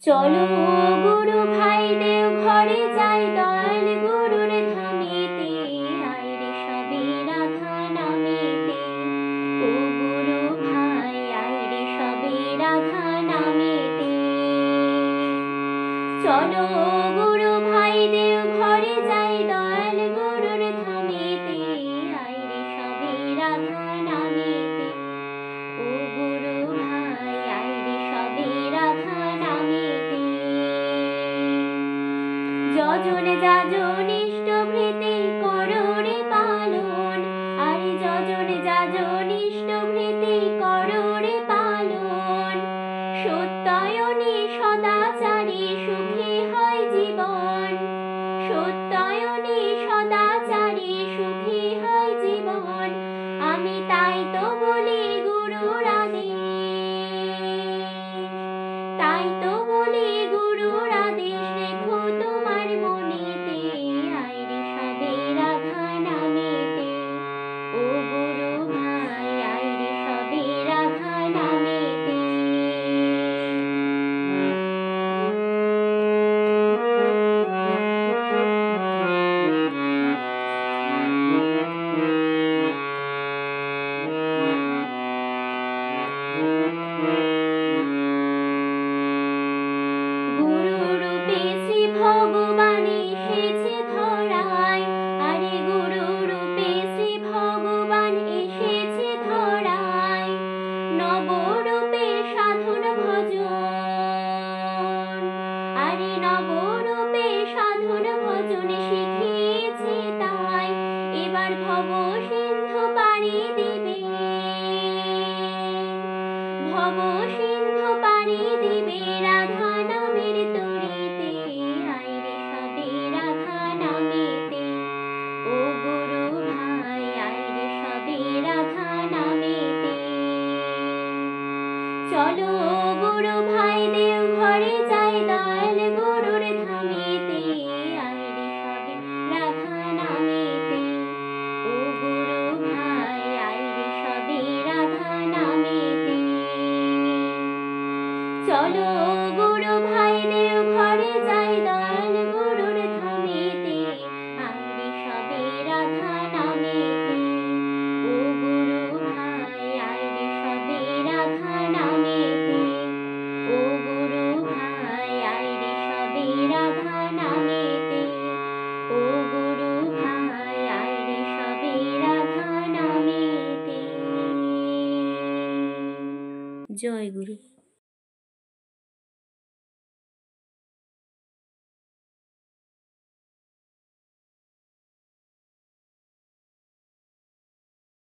চলো গুরু ভাই দেও ঘরে যাই, দয়াল গুরুর ধামেতে, আইরে সবে রাধা নামেতে। ও গুরু ভাই আইরে সবে রাধা নামেতে। চলো গুরু ভাই দেও ঘরে যাই, দয়াল গুরুর ধামেতে, আইরে সবে রাধা নামেতে। ও গুরু ভাই আইরে সবে রাধা নামেতে। যজন যাজন ইষ্টভৃতি করো রে পালন, আরে যজন যাজন ইষ্টভৃতি করো রে পালন। সত্যায়নে সদাচারে সুখী হয় জীবন, সত্যায়নে সদাচারে সুখী হয় জীবন। আমি তাই তো বলি গুরুর আদেশ, তাই তো বলি গুরুর আদেশ, রেখো তোমার মনেতে, আইরে সবে রাধা নামেতে। ও গুরু ভাই আইরে সবে রাধা নামেতে। গুরুরূপে শ্রী ভগবান এসেছে ধরায়, আরে গুরুরূপে শ্রী ভগবান এসেছে ধরায়। নবরূপে সাধন ভজন, আরে নবরূপে সাধন ভজন শিখিয়েছে তাই। এবার ভব সিন্ধু পাড়ি দিবে, ভব সিন্ধু পাড়ি দিবে রাধা নামের তরিতে, আইরে সবে রাধা নামেতে। ও গুরু ভাই আইরে সবে রাধা নামেতে। চলো গুরু ভাই দেও ঘরে যাই, দয়াল গুরুর ধামেতে, আইরে সবে রাধা নামেতে। ও গুরু ভাই আইরে সবে রাধা নামেতে। চলো গুরু ভাই দেও ঘরে যাই, দয়াল গুরুর ধামেতে, আইরে সবে রাধা নামেতে। ও গুরু ভাই আইরে সবে রাধা নামেতে। ও গুরু ভাই আইরে সবে রাধা নামেতে। ও গুরু ভাই আইরে সবে রাধা নামেতে। জয় গুরু।